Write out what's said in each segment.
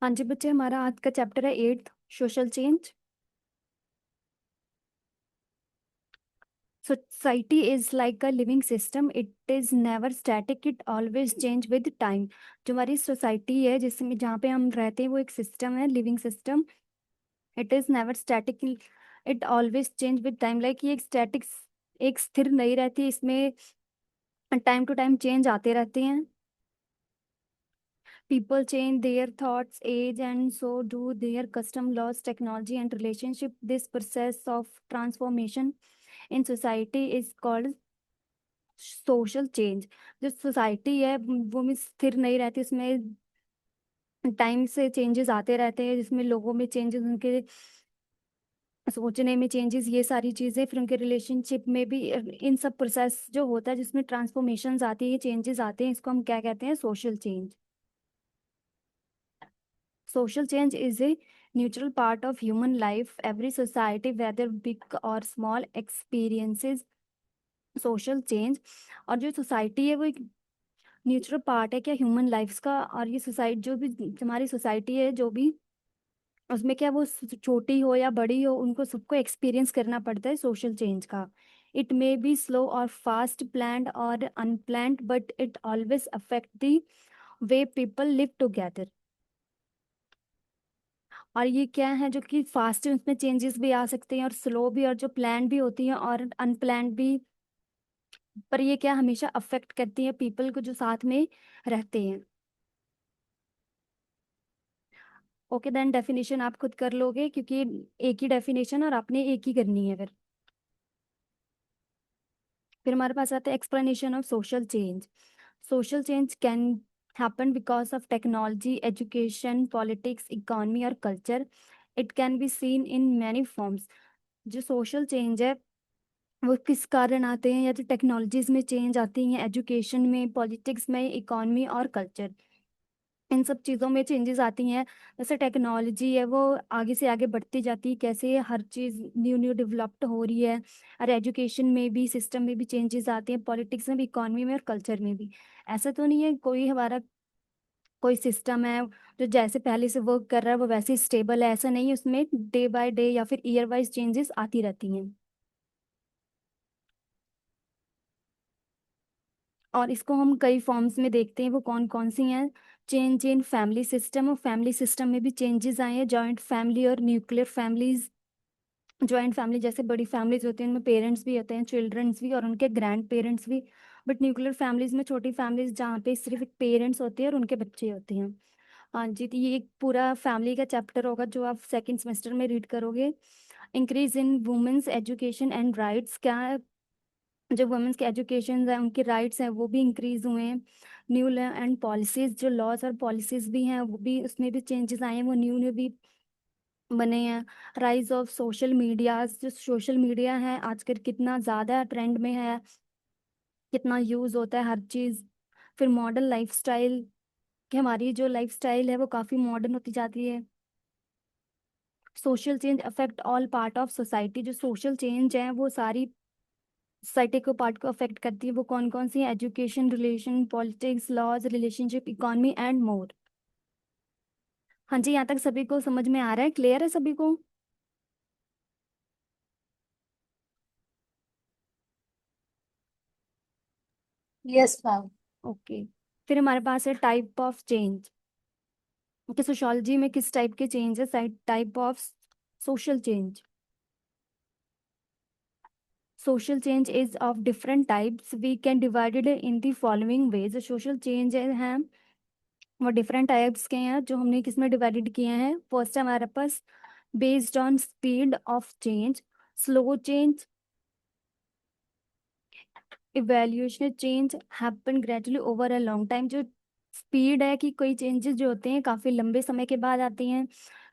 हाँ जी बच्चे, हमारा आज का चैप्टर है 8th, social change. Society is like a living system, it is never static, it always change with time. जो हमारी सोसाइटी है जिसमें जहाँ पे हम रहते हैं वो एक सिस्टम है, living system. It is never static, it always change with time. Like ये एक स्टैटिक, एक स्थिर नहीं रहती, इसमें टाइम टू टाइम चेंज आते रहते हैं। People change their thoughts, age, and so do their custom, laws, technology, and relationship. This process of transformation in society is called social change. जो सोसाइटी है वो में स्थिर नहीं रहती, उसमें टाइम से चेंजेस आते रहते हैं, जिसमें लोगों में चेंजेस, उनके सोचने में चेंजेस, ये सारी चीजें, फिर उनके रिलेशनशिप में भी इन सब प्रोसेस जो होता है जिसमें ट्रांसफॉर्मेशंस आती है, चेंजेस आते हैं, इसको हम क्या कहते हैं? Social change. Social change is a neutral part of human life. Every society, whether big or small, experiences social change. और जो सोसाइटी है वो एक न्यूट्रल पार्ट है क्या ह्यूमन लाइफ का। और ये सोसाइटी जो भी हमारी सोसाइटी है, जो भी उसमें क्या वो छोटी हो या बड़ी हो, उनको सबको एक्सपीरियंस करना पड़ता है सोशल चेंज का। इट मे बी स्लो और फास्ट, प्लान्ड और unplanned, but it always affect the way people live together. और ये क्या है जो कि फास्ट है, उसमें चेंजेस भी आ सकते हैं, और स्लो भी, और जो प्लान भी होती है और अनप्लान्ड भी। पर ये क्या हमेशा अफेक्ट करती है पीपल को जो साथ में रहते हैं। ओके देन, डेफिनेशन आप खुद कर लोगे क्योंकि एक ही डेफिनेशन और आपने एक ही करनी है। फिर हमारे पास आता है explanation of social change. Social change can happen because of technology, education, politics, economy और culture. It can be seen in many forms. जो सोशल चेंज है वो किस कारण आते हैं, या तो टेक्नोलॉजीज में चेंज आती हैं, एजुकेशन में, पॉलिटिक्स में, इकोनॉमी और कल्चर, इन सब चीज़ों में चेंजेस आती हैं। जैसे टेक्नोलॉजी है वो आगे से आगे बढ़ती जाती है, कैसे हर चीज़ न्यू न्यू डेवलप्ड हो रही है। और एजुकेशन में भी, सिस्टम में भी चेंजेस आते हैं, पॉलिटिक्स में भी, इकोनॉमी में और कल्चर में भी। ऐसा तो नहीं है कोई हमारा कोई सिस्टम है जो जैसे पहले से वर्क कर रहा है वो वैसे ही स्टेबल है, ऐसा नहीं है। उसमें डे बाय डे या फिर ईयर वाइज चेंजेस आती रहती हैं। और इसको हम कई फॉर्म्स में देखते हैं, वो कौन कौन सी हैं? चेंज इन फैमिली सिस्टम, और फैमिली सिस्टम में भी चेंजेस आए हैं। जॉइंट फैमिली और न्यूक्लियर फैमिलीज। जॉइंट फैमिली जैसे बड़ी फैमिलीज होती हैं, उनमें पेरेंट्स भी होते हैं, चिल्ड्रंस भी और उनके ग्रैंड पेरेंट्स भी। बट न्यूक्लियर फैमिलीज में छोटी फैमिलीज जहाँ पे सिर्फ पेरेंट्स होते हैं और उनके बच्चे होते हैं। हाँ जी, तो ये एक पूरा फैमिली का चैप्टर होगा जो आप सेकेंड सेमेस्टर में रीड करोगे। Increase in women's education and rights, क्या जो वुमेन्स के एजुकेशन है, उनके राइट्स हैं, वो भी इंक्रीज हुए हैं। न्यू लॉ एंड पॉलिसीज, जो लॉज और पॉलिसीज भी हैं वो भी, उसमें भी चेंजेस आए हैं, वो न्यू न्यू भी बने हैं। राइज ऑफ सोशल मीडिया, जो सोशल मीडिया है आजकल कितना ज़्यादा ट्रेंड में है, कितना यूज़ होता है हर चीज़। फिर मॉडर्न लाइफस्टाइल, कि हमारी जो लाइफस्टाइल है वो काफ़ी मॉडर्न होती जाती है। Social change affect all part of society, जो सोशल चेंज है वो सारी सोसाइटी को पार्ट को अफेक्ट करती है। वो कौन कौन सी है? Education, relation, politics, laws, relationship, economy and more. हाँ जी, यहाँ तक सभी को समझ में आ रहा है? क्लियर है सभी को? Yes ma'am. ओके। फिर हमारे पास है टाइप ऑफ चेंज, कि सोशोलॉजी में किस टाइप के चेंज है, type of social change. Social change is of different types, we can divided in the following ways. Social change हैं वो डिफरेंट टाइप्स के हैं, जो हमने किस में डिवाइडेड किए हैं? फर्स्ट है हमारे पास based on speed of change, slow change, evaluation change, happen gradually over a long time. जो स्पीड है कि कोई चेंजेस जो होते हैं काफी लंबे समय के बाद आती हैं,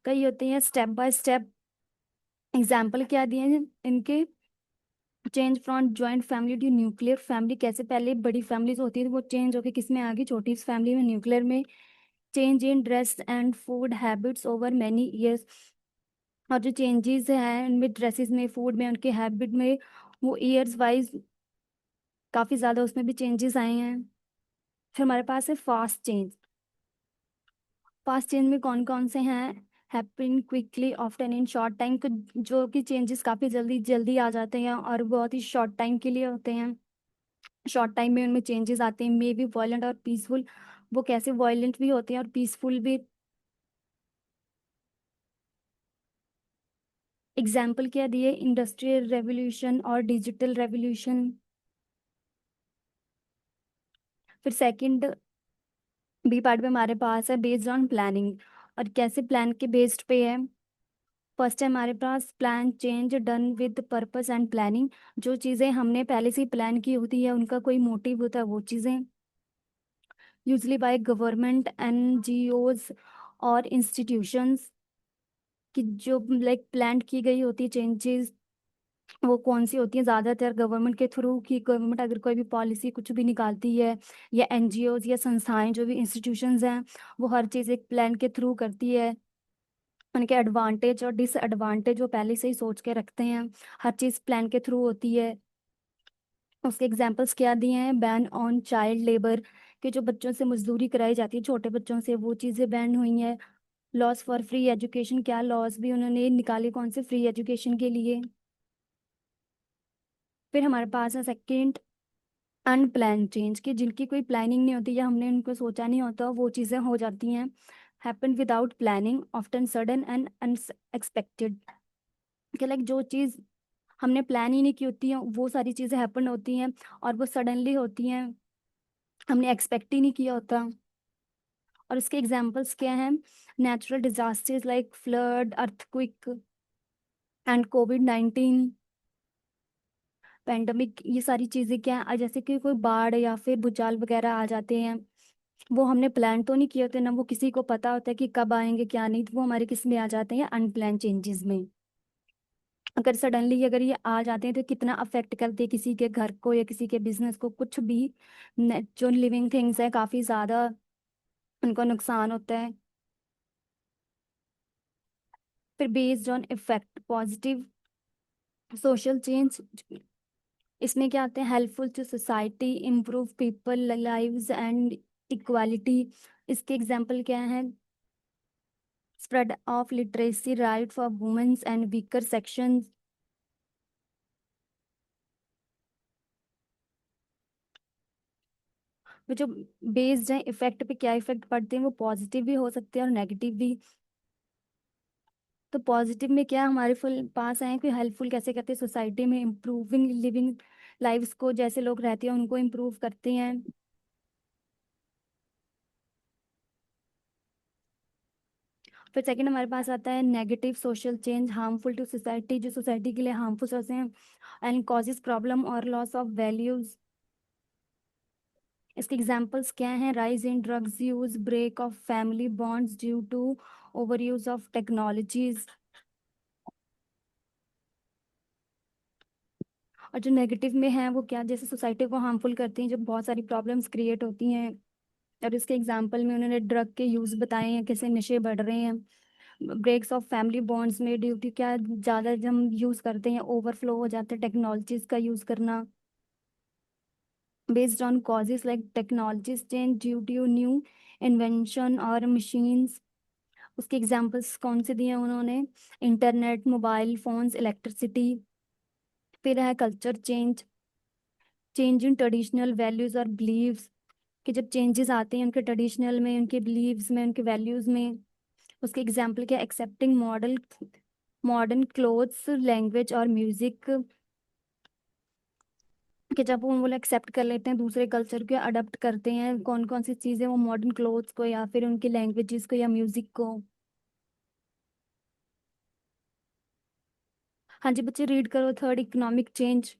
कई होते हैं स्टेप बाय स्टेप। एग्जाम्पल क्या दिए हैं इनके? Change from joint family to nuclear family, कैसे पहले बड़ी फैमिलीज होती थी वो चेंज होकर किस में आ गई? छोटी फैमिली में, न्यूक्लियर में। Change in dress and food habits over many years, और जो चेंजेस हैं उनमें, ड्रेसेस में, फूड में, उनके हैबिट में, वो ईयर्स वाइज काफ़ी ज़्यादा उसमें भी चेंजेस आए हैं। फिर हमारे पास है फास्ट चेंज। पास्ट चेंज में कौन कौन से हैं? Happen quickly often in short time, जो कि चेंजेस काफ़ी जल्दी जल्दी आ जाते हैं और बहुत ही शॉर्ट टाइम के लिए होते हैं। शॉर्ट टाइम में उनमें चेंजेस आते हैं। मे बी वायलेंट और पीसफुल, वो कैसे वायलेंट भी होते हैं और पीसफुल भी। एग्जाम्पल क्या दिए? इंडस्ट्रियल रेवोल्यूशन और डिजिटल रेवोल्यूशन। फिर सेकंड बी पार्ट में हमारे पास है बेस्ड ऑन प्लानिंग, और कैसे प्लान के बेस्ड पे है। फर्स्ट है हमारे पास plan change done with purpose and planning, जो चीज़ें हमने पहले से ही प्लान की होती है, उनका कोई मोटिव होता है, वो चीज़ें यूजली बाय गवर्नमेंट एनजीओज और इंस्टीट्यूशंस, कि जो लाइक प्लान की गई होती है चेंजेस, वो कौन सी होती है? ज़्यादातर गवर्नमेंट के थ्रू, कि गवर्नमेंट अगर कोई भी पॉलिसी कुछ भी निकालती है, या एनजीओज या संस्थाएं जो भी इंस्टीट्यूशंस हैं, वो हर चीज़ एक प्लान के थ्रू करती है। उनके एडवांटेज और डिसएडवांटेज वो पहले से ही सोच के रखते हैं। हर चीज़ प्लान के थ्रू होती है। उसके एग्जाम्पल्स क्या दिए हैं? बैन ऑन चाइल्ड लेबर, कि जो बच्चों से मजदूरी कराई जाती है, छोटे बच्चों से, वो चीज़ें बैन हुई हैं। लॉस फॉर फ्री एजुकेशन, क्या लॉस भी उन्होंने निकाले? कौन से? फ्री एजुकेशन के लिए। फिर हमारे पास है सेकेंड अनप्लान चेंज, कि जिनकी कोई प्लानिंग नहीं होती या हमने उनको सोचा नहीं होता, वो चीज़ें हो जाती हैं। Happen without planning often sudden and unexpected, कि लाइक जो चीज़ हमने प्लान ही नहीं की होती है, वो सारी चीज़ें हैपन होती हैं और वो सडनली होती हैं, हमने एक्सपेक्ट ही नहीं किया होता। और इसके एग्जाम्पल्स क्या हैं? Natural disasters like flood, earthquake and covid, pandemic, ये सारी चीज़ें क्या है? जैसे कि कोई बाढ़ या फिर भूचाल वगैरह आ जाते हैं, वो हमने प्लान तो नहीं किए होते ना, वो किसी को पता होता है कि कब आएंगे क्या नहीं, तो वो हमारे किस में आ जाते हैं? अनप्लान चेंजेस में। अगर सडनली अगर ये आ जाते हैं तो कितना अफेक्ट करते हैं किसी के घर को या किसी के बिजनेस को, कुछ भी। जो लिविंग थिंग्स है काफ़ी ज़्यादा उनको नुकसान होता है। फिर based on effect positive social change, इसमें क्या आते हैं? Helpful to society, improve people lives and equality. इसके एग्जाम्पल क्या है? Spread of literacy, right for womens and weaker sections. वो जो बेस्ड है इफेक्ट पे, क्या इफेक्ट पड़ते हैं? वो पॉजिटिव भी हो सकते हैं और नेगेटिव भी। तो पॉजिटिव में क्या हमारे फुल पास आए कि हेल्पफुल कैसे करते हैं सोसाइटी में, इम्प्रूविंग लिविंग लाइव्स को, जैसे लोग रहते हैं उनको इम्प्रूव करते हैं। फिर सेकंड हमारे पास आता है negative social change, harmful to society, जो सोसाइटी के लिए हार्मफुल होते हैं एंड कॉजेज प्रॉब्लम और लॉस ऑफ वैल्यूज। इसके एग्जांपल्स क्या हैं? Rise in drugs use, break of family bonds due to over use of technologies. और जो नेगेटिव में है वो क्या? जैसे सोसाइटी को हार्मफुल करती हैं, जब बहुत सारी प्रॉब्लम्स क्रिएट होती हैं। और इसके एग्जांपल में उन्होंने ड्रग के यूज बताए हैं, कैसे नशे बढ़ रहे हैं। ब्रेक्स ऑफ फैमिली बॉन्ड्स में ड्यू टू क्या, ज़्यादा जब हम यूज़ करते हैं ओवरफ्लो हो जाता है टेक्नोलॉजीज का यूज़ करना। Based on causes like technologies change due to new invention और मशीन्स। उसके एग्जांपल्स कौन से दिए हैं उन्होंने? Internet, mobile phones, electricity. फिर है culture change, change in traditional values और बिलीव्स, कि जब चेंजेस आते हैं उनके ट्रेडिशनल में, उनके बिलीव्स में, उनके वैल्यूज में। उसके एग्जाम्पल क्या? Accepting model modern clothes, language और म्यूजिक, कि जब वो लोग एक्सेप्ट कर लेते हैं दूसरे कल्चर को, अडॉप्ट करते हैं कौन कौन सी चीज़ें, वो मॉडर्न क्लोथ्स को या फिर उनकी लैंग्वेजेस को या म्यूजिक को। हाँ जी बच्चे रीड करो third economic change.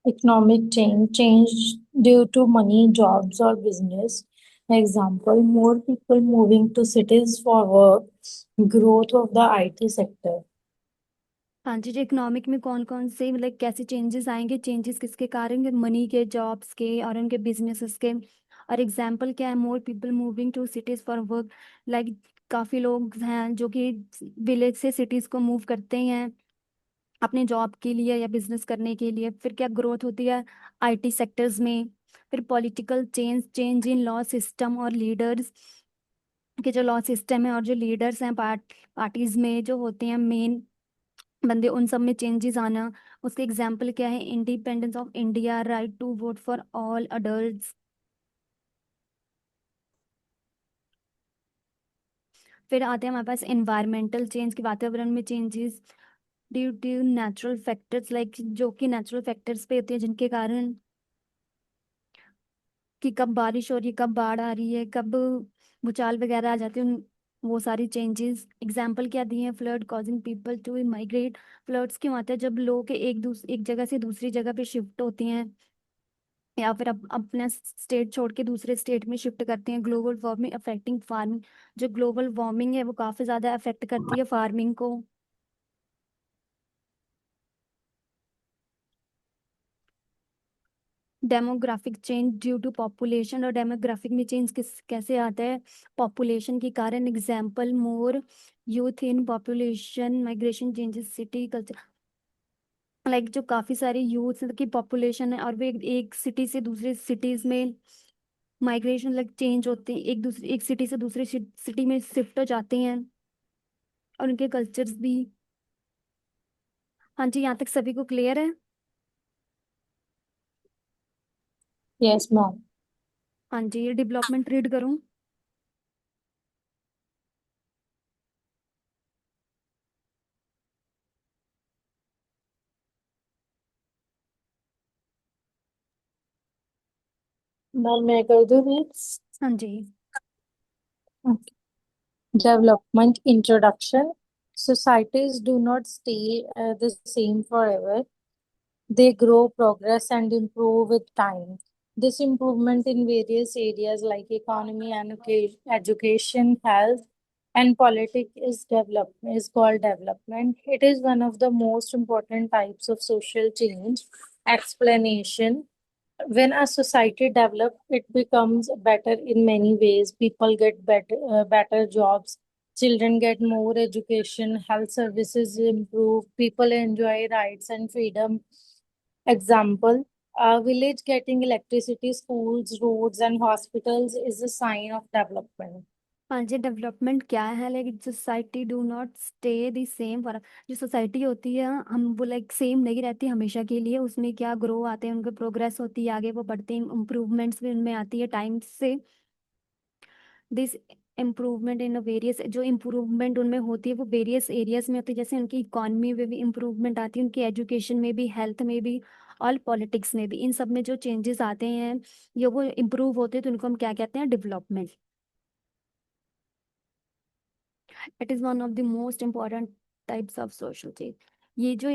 Economic change due to money, jobs, or business. Example, more people moving to cities for work, growth of the IT sector. हाँ जी, जो इकोनॉमिक में कौन कौन से मतलब कैसे चेंजेस आएंगे? चेंजेस किसके कारण? मनी के, जॉब्स के और उनके बिजनेसेस के। और एग्जाम्पल क्या है? More people moving to cities for work, like काफ़ी लोग हैं जो कि विलेज से सिटीज़ को मूव करते हैं अपने जॉब के लिए या बिजनेस करने के लिए। फिर क्या ग्रोथ होती है आईटी सेक्टर्स में। फिर political change, change in law system और लीडर्स के जो लॉ सिस्टम है और जो लीडर्स हैं पार्टीज में जो होते हैं मेन बंदे, उन सब में चेंजेस आना। उसके एग्जाम्पल क्या है, independence of India, right to vote for all adult. फिर आते हैं हमारे पास एनवायरमेंटल चेंज की, वातावरण में changes due to natural factors, like जो कि नेचुरल फैक्टर्स पे होते हैं जिनके कारण कि कब बारिश हो रही है, कब बाढ़ आ रही है, कब भूचाल वगैरह आ जाते हैं वो सारी चेंजेस। एग्जाम्पल क्या दिए हैं, flood causing people to migrate. Floods क्यों आते हैं, जब लोग एक जगह से दूसरी जगह पे शिफ्ट होती हैं या फिर अपना स्टेट छोड़ के दूसरे स्टेट में शिफ्ट करते हैं। ग्लोबल वार्मिंग अफेक्टिंग फार्मिंग, जो ग्लोबल वार्मिंग है वो काफी ज्यादा अफेक्ट करती है फार्मिंग को। Demographic change due to population, और डेमोग्राफिक में चेंज कैसे आता है, पॉपुलेशन के कारण। Example more youth in population, migration changes city culture, like जो काफी सारे यूथ की पॉपुलेशन है और वे एक सिटी से दूसरे सिटीज में माइग्रेशन, लाइक चेंज होते हैं, एक सिटी से दूसरी सिटी में शिफ्ट हो जाते हैं, और उनके कल्चर्स भी। हाँ जी, यहाँ तक सभी को क्लियर है। Yes, ma'am. हाँ जी, ये डेवलपमेंट रीड करूँ। Ma'am, मैं कर दूँ next? हाँ जी। Okay. Development introduction. Societies do not stay the same forever. They grow, progress, and improve with time. This improvement in various areas like economy, and education, health, and politics is called development. It is one of the most important types of social change. Explanation: when a society develops, it becomes better in many ways. People get better jobs, children get more education, health services improve, people enjoy rights and freedom. Example: a village getting electricity, schools, roads, and hospitals is a sign of development. हाँ जी, development क्या है, like society do not stay the same for, जो society होती है हम वो like same नहीं रहती हमेशा के लिए। उसमें क्या ग्रो आते हैं, उनके प्रोग्रेस होती है, आगे वो बढ़ते हैं, इम्प्रूवमेंट्स भी उनमें आती है टाइम से। दिस इम्प्रूवमेंट इन वेरियस, जो इम्प्रूवमेंट उनमें होती है वो वेरियस एरियाज में होती है, जैसे उनकी इकोनॉमी में भी इम्प्रूवमेंट आती है, उनकी एजुकेशन में भी, हेल्थ में भी, और पॉलिटिक्स में भी। इन सब में जो चेंजेस आते हैं या वो इम्प्रूव होते हैं तो उनको हम क्या कहते हैं, development. It is one of the most important types of social change. ये जो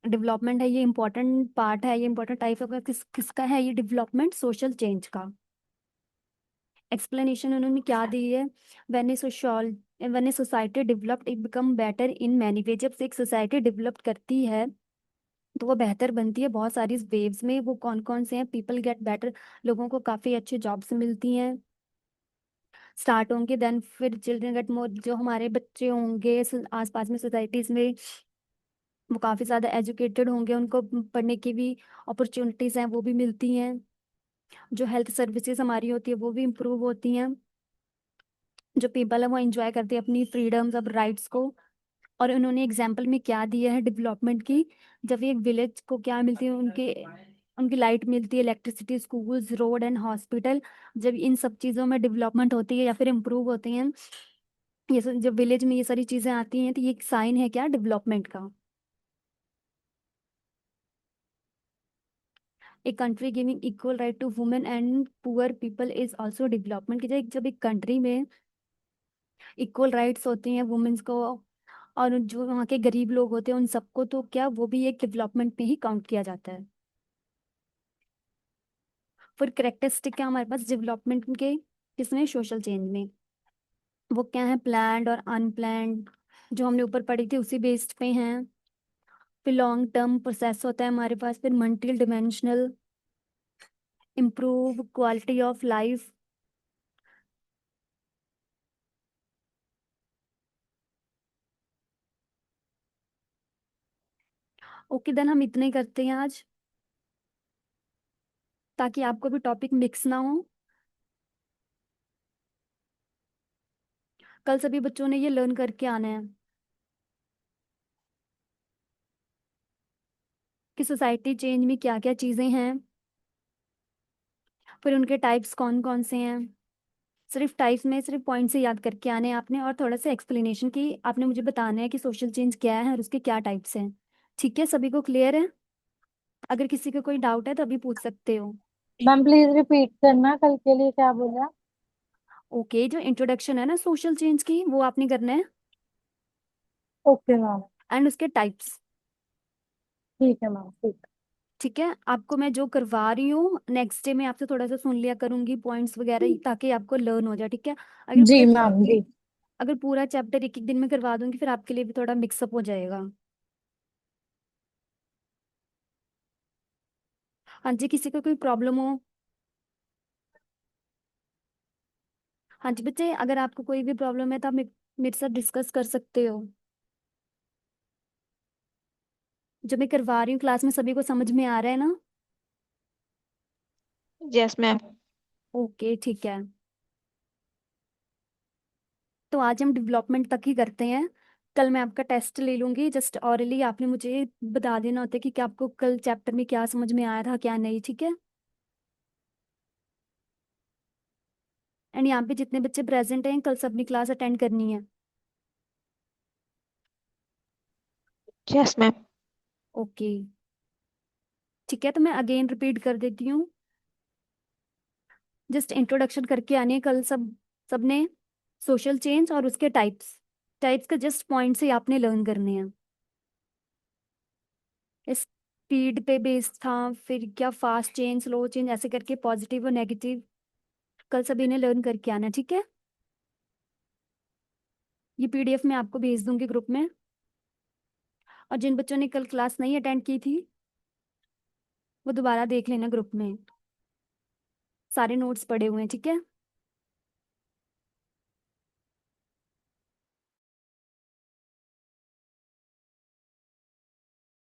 डेवलपमेंट है ये इंपॉर्टेंट पार्ट है, ये इंपॉर्टेंट टाइप का किसका है, ये डेवलपमेंट सोशल चेंज का। एक्सप्लेनेशन उन्होंने क्या दी है, when a social when a society developed it become better in many way. जब से एक सोसाइटी डेवलप करती है तो वो बेहतर बनती है बहुत सारी वेव्स में। वो कौन कौन से हैं, पीपल गेट बेटर, लोगों को काफी अच्छी जॉब्स मिलती हैं, स्टार्ट होंगे। देन फिर चिल्ड्रन गेट मोर, जो हमारे बच्चे होंगे आसपास में सोसाइटीज में वो काफी ज्यादा एजुकेटेड होंगे, उनको पढ़ने की भी अपॉर्चुनिटीज हैं वो भी मिलती हैं। जो हेल्थ सर्विसेज हमारी होती है वो भी इम्प्रूव होती हैं। जो पीपल है वो एंजॉय करते हैं अपनी फ्रीडम्स और राइट्स को। और उन्होंने एग्जाम्पल में क्या दिया है डेवलपमेंट की, जब एक विलेज को क्या मिलती है, उनके उनकी लाइट मिलती है, electricity, schools, road and hospital. जब इन सब चीज़ों में डेवलपमेंट होती है या फिर इम्प्रूव होते हैं, जब विलेज में ये सारी चीज़ें आती हैं तो ये एक साइन है क्या, डेवलपमेंट का। A country giving equal right to women and poor people is also development की। जब एक कंट्री में इक्वल राइट्स होती हैं वुमेन्स को, और जो वहाँ के गरीब लोग होते हैं उन सबको, तो क्या वो भी एक डेवलपमेंट में ही काउंट किया जाता है। फिर करेक्टरिस्टिक क्या हमारे पास डेवलपमेंट के, किसमें, सोशल चेंज में। वो क्या है, प्लान्ड और अनप्लान्ड, जो हमने ऊपर पढ़ी थी उसी बेस्ड पे हैं। फिर लॉन्ग टर्म प्रोसेस होता है हमारे पास। फिर multi dimensional, improve quality of life. Okay then हम इतना ही करते हैं आज, ताकि आपको भी टॉपिक मिक्स ना हो। कल सभी बच्चों ने ये लर्न करके आना है कि सोसाइटी चेंज में क्या क्या चीजें हैं, फिर उनके टाइप्स कौन कौन से हैं। सिर्फ टाइप्स में सिर्फ पॉइंट से याद करके आने हैं आपने, और थोड़ा सा एक्सप्लेनेशन की आपने मुझे बताना है कि सोशल चेंज क्या है और उसके क्या टाइप्स हैं। ठीक है, सभी को क्लियर है? अगर किसी को कोई डाउट है तो अभी पूछ सकते हो। मैम प्लीज रिपीट करना, कल के लिए क्या बोला? ओके, जो इंट्रोडक्शन है ना सोशल चेंज की, वो आपने करना है, ओके मैम। एंड उसके टाइप्स। ठीक है मैम, ठीक। ठीक है, आपको मैं जो करवा रही हूँ नेक्स्ट डे में आपसे थोड़ा सा सुन लिया करूंगी पॉइंट्स वगैरह, ताकि आपको लर्न हो जाए। ठीक है, अगर जी पूरा मैम जी। अगर पूरा चैप्टर एक एक दिन में करवा दूंगी फिर आपके लिए भी थोड़ा मिक्सअप हो जाएगा। हाँ जी, किसी को कोई प्रॉब्लम हो? हाँ जी बच्चे, अगर आपको कोई भी प्रॉब्लम है तो आप मेरे साथ डिस्कस कर सकते हो। जो मैं करवा रही हूँ क्लास में सभी को समझ में आ रहा है ना? Yes ma'am. ओके ठीक है, तो आज हम डेवलपमेंट तक ही करते हैं। कल मैं आपका टेस्ट ले लूंगी, जस्ट ऑरली आपने मुझे बता देना होता है कि क्या आपको कल चैप्टर में क्या समझ में आया था क्या नहीं। ठीक है, एंड यहाँ पे जितने बच्चे प्रेजेंट हैं कल सबने क्लास अटेंड करनी है। Yes ma'am. ओके ठीक है, तो मैं अगेन रिपीट कर देती हूँ। जस्ट इंट्रोडक्शन करके आने हैं कल सबने। सोशल चेंज और उसके टाइप्स, टाइप्स का जस्ट पॉइंट से आपने लर्न करने हैं। स्पीड पे बेस्ड था, फिर क्या फास्ट चेंज स्लो चेंज ऐसे करके पॉजिटिव और नेगेटिव, कल सभी ने लर्न करके आना है। ठीक है, ये पीडीएफ मैं आपको भेज दूंगी ग्रुप में। और जिन बच्चों ने कल क्लास नहीं अटेंड की थी वो दोबारा देख लेना ग्रुप में, सारे नोट्स पड़े हुए हैं। ठीक है,